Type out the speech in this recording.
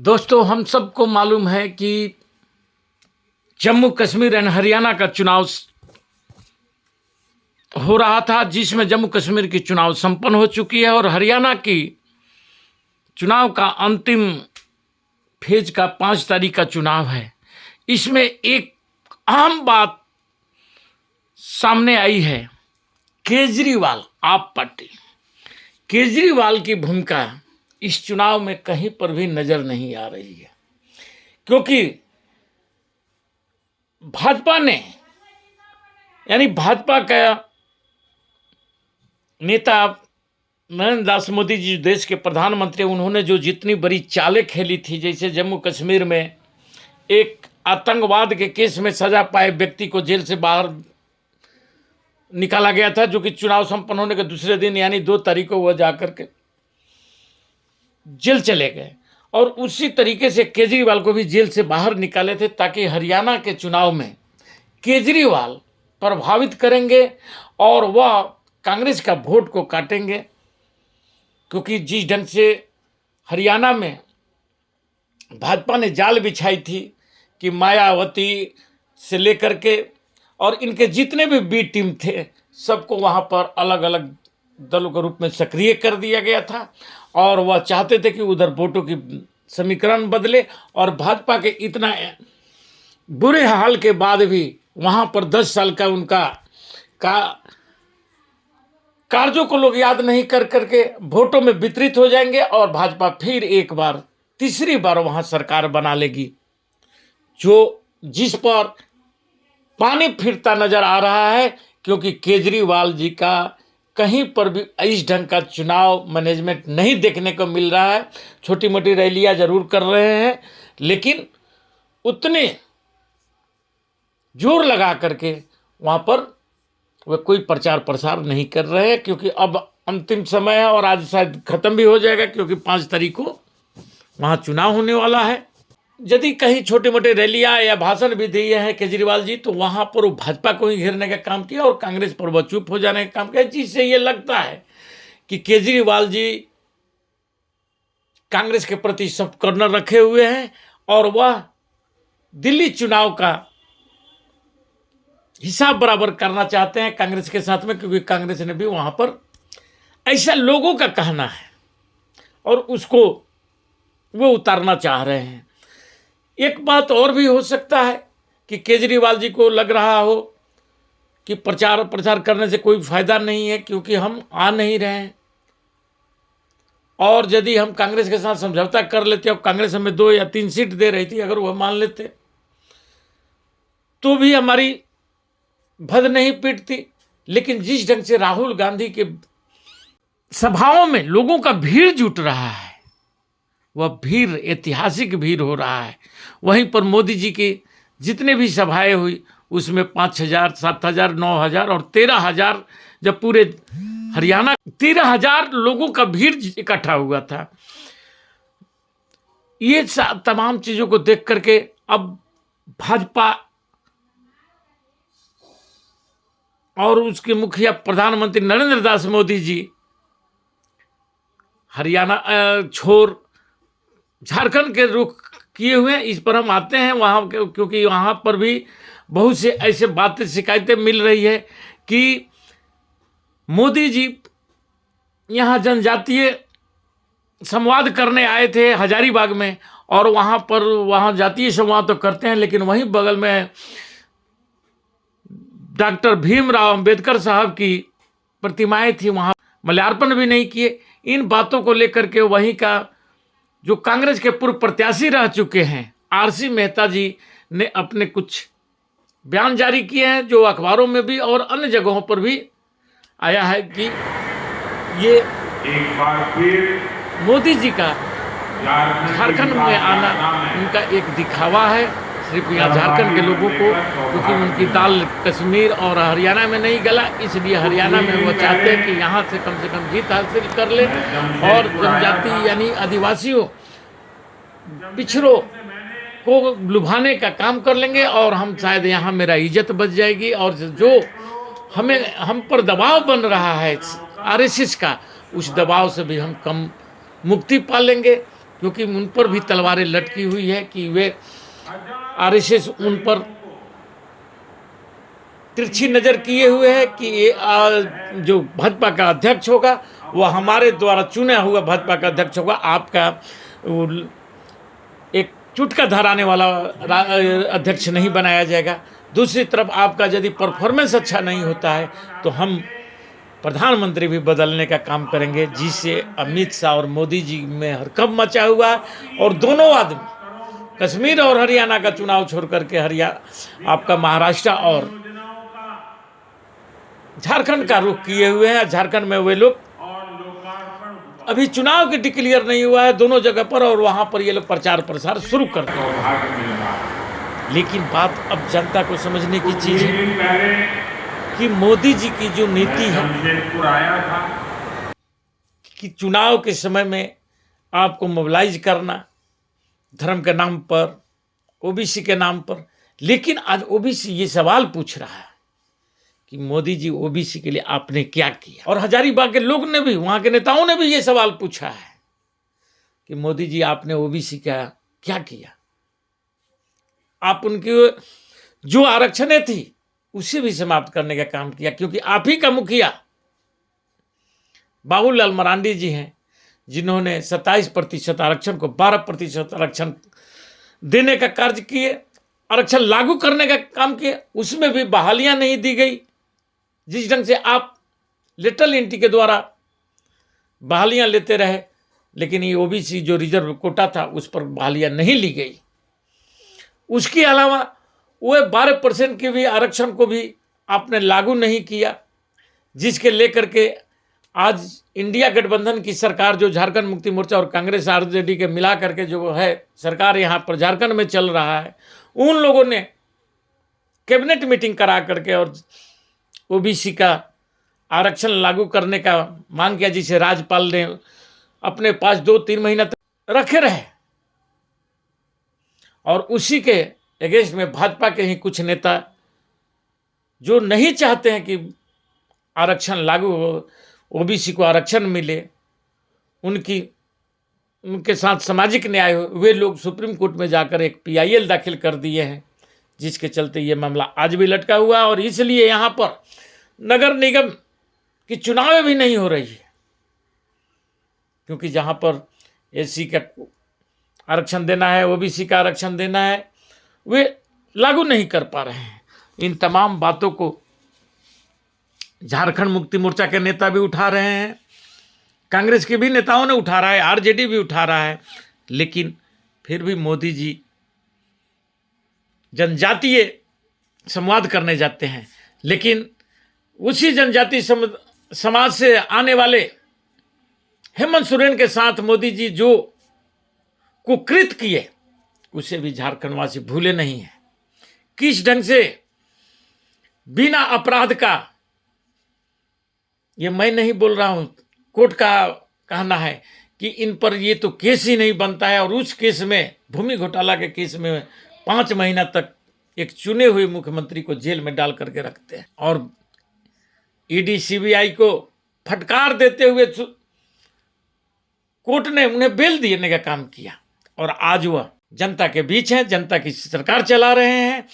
दोस्तों, हम सबको मालूम है कि जम्मू कश्मीर एंड हरियाणा का चुनाव हो रहा था, जिसमें जम्मू कश्मीर की चुनाव संपन्न हो चुकी है और हरियाणा की चुनाव का अंतिम फेज का 5 तारीख का चुनाव है। इसमें एक अहम बात सामने आई है। केजरीवाल, आप पार्टी, केजरीवाल की भूमिका इस चुनाव में कहीं पर भी नजर नहीं आ रही है, क्योंकि भाजपा ने, यानी भाजपा का नेता नरेंद्र दास मोदी जी, देश के प्रधानमंत्री, उन्होंने जो जितनी बड़ी चालें खेली थी, जैसे जम्मू कश्मीर में एक आतंकवाद के केस में सजा पाए व्यक्ति को जेल से बाहर निकाला गया था, जो कि चुनाव संपन्न होने के दूसरे दिन यानी 2 तारीख को वह जाकर के जेल चले गए। और उसी तरीके से केजरीवाल को भी जेल से बाहर निकाले थे, ताकि हरियाणा के चुनाव में केजरीवाल प्रभावित करेंगे और वह कांग्रेस का वोट को काटेंगे। क्योंकि जिस ढंग से हरियाणा में भाजपा ने जाल बिछाई थी कि मायावती से लेकर के और इनके जितने भी बी टीम थे, सबको वहाँ पर अलग अलग दलों के रूप में सक्रिय कर दिया गया था और वह चाहते थे कि उधर वोटों की समीकरण बदले। और भाजपा के इतना बुरे हाल के बाद भी वहाँ पर 10 साल का उनका कार्यों को लोग याद नहीं कर करके वोटों में वितरित हो जाएंगे और भाजपा फिर एक बार, तीसरी बार वहाँ सरकार बना लेगी, जिस पर पानी फिरता नजर आ रहा है। क्योंकि केजरीवाल जी का कहीं पर भी इस ढंग का चुनाव मैनेजमेंट नहीं देखने को मिल रहा है। छोटी मोटी रैलियां जरूर कर रहे हैं, लेकिन उतने जोर लगा करके वहाँ पर वे कोई प्रचार प्रसार नहीं कर रहे हैं, क्योंकि अब अंतिम समय है और आज शायद खत्म भी हो जाएगा, क्योंकि 5 तारीख को वहाँ चुनाव होने वाला है। यदि कहीं छोटे मोटे रैलियां या भाषण भी दिए हैं केजरीवाल जी, तो वहाँ पर वो भाजपा को ही घेरने का काम किया और कांग्रेस पर वह चुप हो जाने का काम किया, जिससे ये लगता है कि केजरीवाल जी कांग्रेस के प्रति सब कॉर्नर रखे हुए हैं और वह दिल्ली चुनाव का हिसाब बराबर करना चाहते हैं कांग्रेस के साथ में, क्योंकि कांग्रेस ने भी वहाँ पर, ऐसा लोगों का कहना है, और उसको वो उतारना चाह रहे हैं। एक बात और भी हो सकता है कि केजरीवाल जी को लग रहा हो कि प्रचार प्रसार करने से कोई फायदा नहीं है, क्योंकि हम आ नहीं रहे हैं, और यदि हम कांग्रेस के साथ समझौता कर लेते, और कांग्रेस हमें 2 या 3 सीट दे रही थी, अगर वह मान लेते तो भी हमारी भद नहीं पीटती। लेकिन जिस ढंग से राहुल गांधी के सभाओं में लोगों का भीड़ जुट रहा है, वह भीड़ ऐतिहासिक भीड़ हो रहा है। वहीं पर मोदी जी की जितने भी सभाएं हुई, उसमें 5,000, 7,000, 9,000 और 13,000, जब पूरे हरियाणा 13,000 लोगों का भीड़ इकट्ठा हुआ था। ये तमाम चीज़ों को देख करके अब भाजपा और उसके मुखिया प्रधानमंत्री नरेंद्र दास मोदी जी हरियाणा छोड़ झारखंड के रुख किए हुए हैं। इस पर हम आते हैं वहाँ, क्योंकि वहाँ पर भी बहुत से ऐसे बातें, शिकायतें मिल रही है कि मोदी जी यहाँ जनजातीय संवाद करने आए थे हजारीबाग में, और वहाँ जातीय संवाद तो करते हैं, लेकिन वहीं बगल में डॉक्टर भीमराव अंबेडकर साहब की प्रतिमाएं थी, वहाँ माल्यार्पण भी नहीं किए। इन बातों को लेकर के वहीं का जो कांग्रेस के पूर्व प्रत्याशी रह चुके हैं आरसी मेहता जी ने अपने कुछ बयान जारी किए हैं, जो अखबारों में भी और अन्य जगहों पर भी आया है कि ये एक बार फिर मोदी जी का झारखंड में आना उनका एक दिखावा है, सिर्फ यहाँ झारखंड के लोगों को, क्योंकि उनकी दाल कश्मीर और हरियाणा में नहीं गला, इसलिए हरियाणा में वो चाहते हैं कि यहाँ से कम जीत हासिल कर ले और जनजाति यानी आदिवासियों, पिछड़ों को लुभाने का काम कर लेंगे, और हम शायद यहाँ मेरा इज्जत बच जाएगी, और जो हम पर दबाव बन रहा है आरएसएस का, उस दबाव से भी हम कम मुक्ति पा लेंगे। क्योंकि उन पर भी तलवारें लटकी हुई है कि वे आरएसएस उन पर तिरछी नज़र किए हुए है कि ये जो भाजपा का अध्यक्ष होगा वह हमारे द्वारा चुना हुआ भाजपा का अध्यक्ष होगा, आपका एक चुटका धराने वाला अध्यक्ष नहीं बनाया जाएगा। दूसरी तरफ आपका यदि परफॉर्मेंस अच्छा नहीं होता है तो हम प्रधानमंत्री भी बदलने का काम करेंगे, जिससे अमित शाह और मोदी जी में हरकंप मचा हुआ है। और दोनों आदमी कश्मीर और हरियाणा का चुनाव छोड़ करके आपका महाराष्ट्र और झारखंड का रुख किए हुए हैं। झारखंड में वे लोग अभी चुनाव की डिक्लेयर नहीं हुआ है दोनों जगह पर, और वहां पर ये लोग प्रचार प्रसार शुरू कर दिए। लेकिन बात अब जनता को समझने की चीज है कि मोदी जी की जो नीति है कि चुनाव के समय में आपको मोबिलाइज करना धर्म के नाम पर, ओबीसी के नाम पर, लेकिन आज ओबीसी ये सवाल पूछ रहा है कि मोदी जी ओबीसी के लिए आपने क्या किया। और हजारीबाग के लोग ने भी, वहां के नेताओं ने भी ये सवाल पूछा है कि मोदी जी आपने ओबीसी का क्या किया। आप उनकी जो आरक्षणें थी उसे भी समाप्त करने का काम किया, क्योंकि आप ही का मुखिया बाबूलाल मरांडी जी हैं जिन्होंने 27% आरक्षण को 12% आरक्षण देने का कार्य किए, आरक्षण लागू करने का काम किए। उसमें भी बहालियां नहीं दी गई। जिस ढंग से आप लिटिल एंट्री के द्वारा बहालियां लेते रहे, लेकिन ये ओबीसी जो रिजर्व कोटा था उस पर बहालियां नहीं ली गई। उसके अलावा वह 12% के भी आरक्षण को भी आपने लागू नहीं किया, जिसके लेकर के आज इंडिया गठबंधन की सरकार जो झारखंड मुक्ति मोर्चा और कांग्रेस आरजेडी के मिला करके जो है सरकार यहाँ पर झारखंड में चल रहा है, उन लोगों ने कैबिनेट मीटिंग करा करके और ओबीसी का आरक्षण लागू करने का मांग किया, जिसे राज्यपाल ने अपने पास 2-3 महीना तक रखे रहे। और उसी के अगेंस्ट में भाजपा के ही कुछ नेता जो नहीं चाहते हैं कि आरक्षण लागू हो, ओबीसी को आरक्षण मिले, उनके साथ सामाजिक न्याय हो, वे लोग सुप्रीम कोर्ट में जाकर एक PIL दाखिल कर दिए हैं, जिसके चलते ये मामला आज भी लटका हुआ है। और इसलिए यहाँ पर नगर निगम की चुनाव भी नहीं हो रही है, क्योंकि जहाँ पर SC का आरक्षण देना है, ओबीसी का आरक्षण देना है, वे लागू नहीं कर पा रहे हैं। इन तमाम बातों को झारखंड मुक्ति मोर्चा के नेता भी उठा रहे हैं, कांग्रेस के भी नेताओं ने उठा रहा है, आरजेडी भी उठा रहा है। लेकिन फिर भी मोदी जी जनजातीय संवाद करने जाते हैं, लेकिन उसी जनजातीय समाज से आने वाले हेमंत सोरेन के साथ मोदी जी जो कुकृत किए उसे भी झारखंडवासी भूले नहीं हैं। किस ढंग से बिना अपराध का, ये मैं नहीं बोल रहा हूं, कोर्ट का कहना है कि इन पर ये तो केस ही नहीं बनता है, और उस केस में, भूमि घोटाला के केस में 5 महीना तक एक चुने हुए मुख्यमंत्री को जेल में डाल करके रखते हैं। और ईडी CBI को फटकार देते हुए कोर्ट ने उन्हें बेल देने का काम किया, और आज वह जनता के बीच हैं, जनता की सरकार चला रहे हैं।